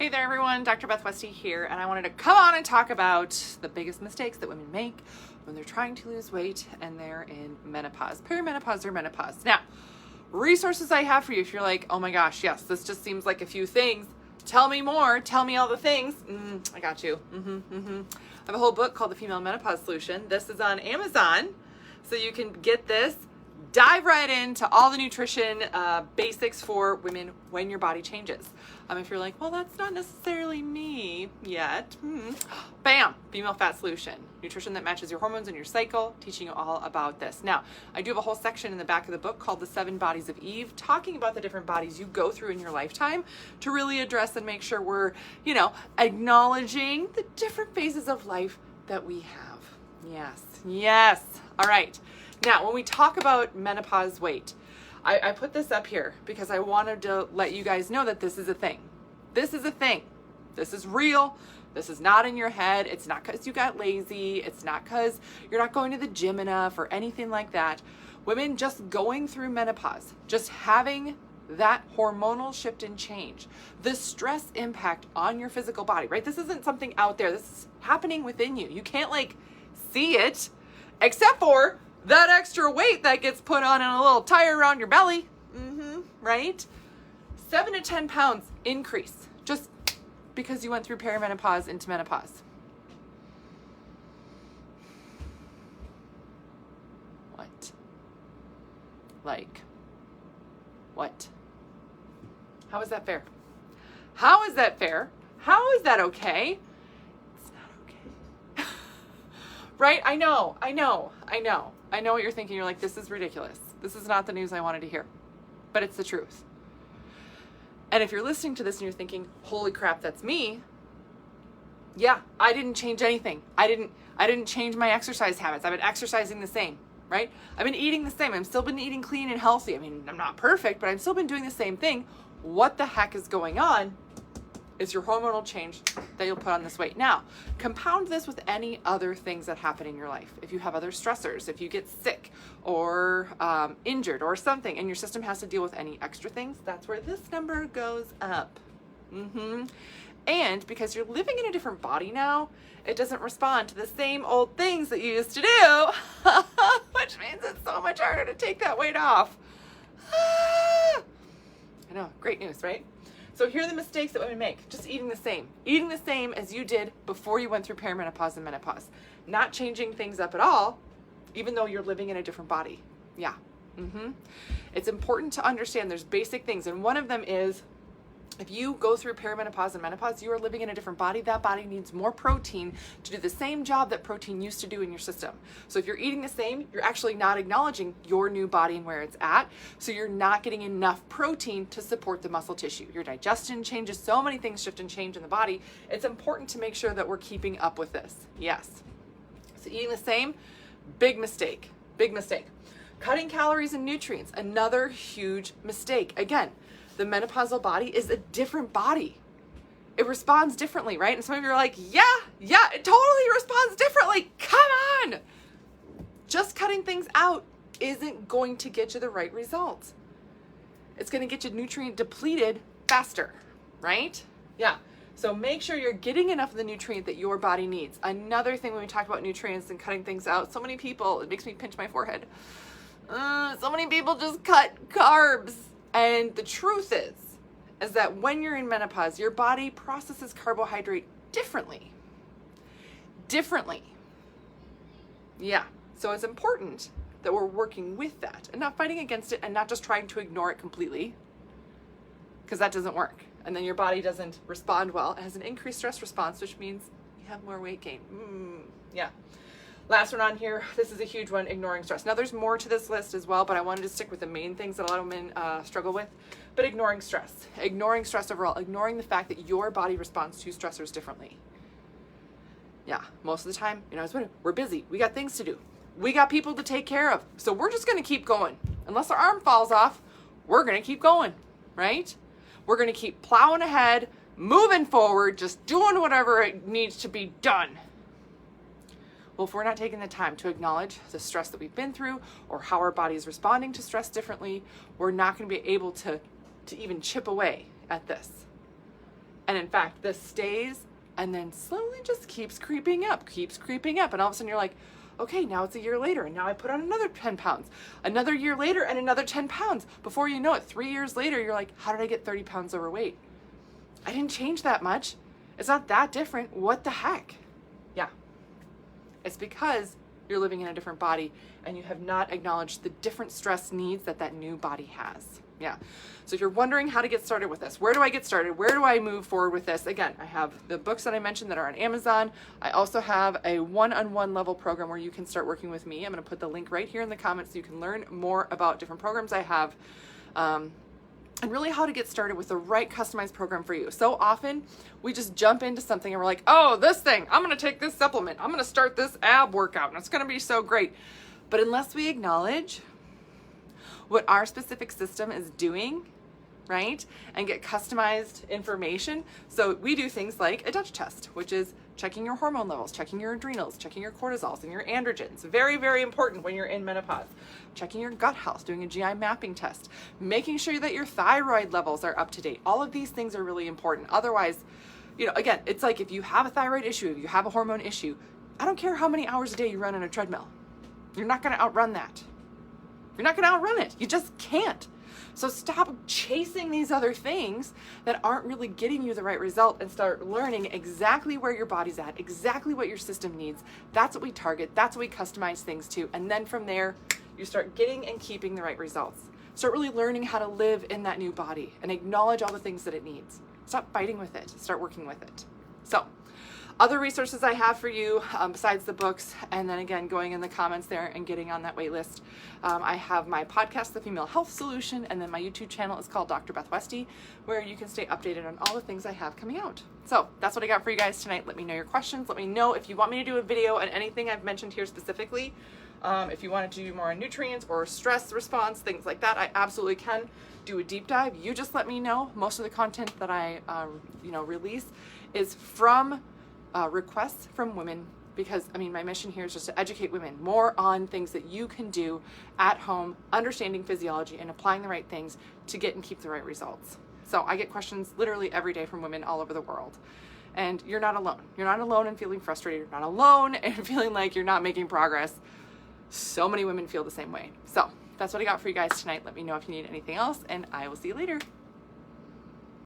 Hey there everyone, Dr. Beth Westy here, and I wanted to come on and talk about the biggest mistakes that women make when they're trying to lose weight and they're in menopause, perimenopause or menopause. Now, resources I have for you if you're like, oh my gosh, yes, this just seems like a few things. Tell me more, tell me all the things. I got you. I have a whole book called The Female Menopause Solution. This is on Amazon, so you can get this. Dive right into all the nutrition basics for women when your body changes. If you're like, well, that's not necessarily me yet. Bam, Female Fat Solution. Nutrition that matches your hormones and your cycle, teaching you all about this. Now, I do have a whole section in the back of the book called The 7 Bodies of Eve, talking about the different bodies you go through in your lifetime to really address and make sure we're, acknowledging the different phases of life that we have. Yes. All right. Now, when we talk about menopause weight, I put this up here because I wanted to let you guys know that this is a thing. This is a thing. This is real. This is not in your head. It's not because you got lazy. It's not because you're not going to the gym enough or anything like that. Women just going through menopause, just having that hormonal shift and change, the stress impact on your physical body, right? This isn't something out there. This is happening within you. You can't see it except for that extra weight that gets put on and a little tire around your belly, right? 7 to 10 pounds increase just because you went through perimenopause into menopause. What? What? How is that fair? How is that fair? How is that okay? It's not okay. Right? I know what you're thinking. You're like, this is ridiculous. This is not the news I wanted to hear. But it's the truth. And if you're listening to this and you're thinking, holy crap, that's me. Yeah, I didn't change anything. I didn't change my exercise habits. I've been exercising the same, right? I've been eating the same. I've still been eating clean and healthy. I mean, I'm not perfect, but I've still been doing the same thing. What the heck is going on? Is your hormonal change that you'll put on this weight. Now, compound this with any other things that happen in your life. If you have other stressors, if you get sick or injured or something, and your system has to deal with any extra things, that's where this number goes up. And because you're living in a different body now, it doesn't respond to the same old things that you used to do, which means it's so much harder to take that weight off. I know, great news, right? So here are the mistakes that women make. Just eating the same as you did before you went through perimenopause and menopause. Not changing things up at all, even though you're living in a different body. Yeah. It's important to understand there's basic things. And one of them is, if you go through perimenopause and menopause, you are living in a different body. That body needs more protein to do the same job that protein used to do in your system. So if you're eating the same, you're actually not acknowledging your new body and where it's at. So you're not getting enough protein to support the muscle tissue. Your digestion changes, so many things shift and change in the body. It's important to make sure that we're keeping up with this. Yes. So eating the same, big mistake. Cutting calories and nutrients, another huge mistake. Again, the menopausal body is a different body. It responds differently, right? And some of you are like, yeah, it totally responds differently. Come on. Just cutting things out isn't going to get you the right results. It's going to get you nutrient depleted faster, right? Yeah. So make sure you're getting enough of the nutrient that your body needs. Another thing when we talk about nutrients and cutting things out, so many people, it makes me pinch my forehead. So many people just cut carbs. And the truth is that when you're in menopause, your body processes carbohydrate differently. Yeah. So it's important that we're working with that and not fighting against it and not just trying to ignore it completely, because that doesn't work. And then your body doesn't respond well. It has an increased stress response, which means you have more weight gain. Yeah. Last one on here, this is a huge one, ignoring stress. Now there's more to this list as well, but I wanted to stick with the main things that a lot of women struggle with. But ignoring stress overall, ignoring the fact that your body responds to stressors differently. Yeah, most of the time, as women, we're busy. We got things to do. We got people to take care of. So we're just going to keep going. Unless our arm falls off, we're going to keep going, right? We're going to keep plowing ahead, moving forward, just doing whatever it needs to be done. Well, if we're not taking the time to acknowledge the stress that we've been through or how our body is responding to stress differently, we're not going to be able to even chip away at this. And in fact, this stays and then slowly just keeps creeping up. And all of a sudden you're like, okay, now it's a year later and now I put on another 10 pounds. Another year later and another 10 pounds. Before you know it, 3 years later, you're like, how did I get 30 pounds overweight? I didn't change that much. It's not that different. What the heck? Yeah. It's because you're living in a different body and you have not acknowledged the different stress needs that that new body has. Yeah. So if you're wondering how to get started with this, where do I get started? Where do I move forward with this? Again, I have the books that I mentioned that are on Amazon. I also have a one-on-one level program where you can start working with me. I'm going to put the link right here in the comments so you can learn more about different programs I have. And really how to get started with the right customized program for you. So often we just jump into something and we're like, oh, this thing, I'm going to take this supplement. I'm going to start this ab workout and it's going to be so great. But unless we acknowledge what our specific system is doing, right, and get customized information. So we do things like a Dutch test, which is checking your hormone levels, checking your adrenals, checking your cortisols and your androgens. Very, very important when you're in menopause. Checking your gut health, doing a GI mapping test, making sure that your thyroid levels are up to date. All of these things are really important. Otherwise, you know, again, it's like if you have a thyroid issue, if you have a hormone issue, I don't care how many hours a day you run on a treadmill. You're not going to outrun that. You're not going to outrun it. You just can't. So stop chasing these other things that aren't really getting you the right result and start learning exactly where your body's at, exactly what your system needs. That's what we target. That's what we customize things to. And then from there, you start getting and keeping the right results. Start really learning how to live in that new body and acknowledge all the things that it needs. Stop fighting with it. Start working with it. So other resources I have for you besides the books, and then again, going in the comments there and getting on that wait list. I have my podcast, The Female Health Solution, and then my YouTube channel is called Dr. Beth Westy, where you can stay updated on all the things I have coming out. So that's what I got for you guys tonight. Let me know your questions. Let me know if you want me to do a video on anything I've mentioned here specifically. If you wanted to do more on nutrients or stress response, things like that, I absolutely can do a deep dive. You just let me know. Most of the content that I release is from requests from women, because I mean my mission here is just to educate women more on things that you can do at home, understanding physiology and applying the right things to get and keep the right results. So I get questions literally every day from women all over the world, and you're not alone. You're not alone in feeling frustrated. You're not alone and feeling like you're not making progress. So many women feel the same way. So that's what I got for you guys tonight. Let me know if you need anything else, and I will see you later.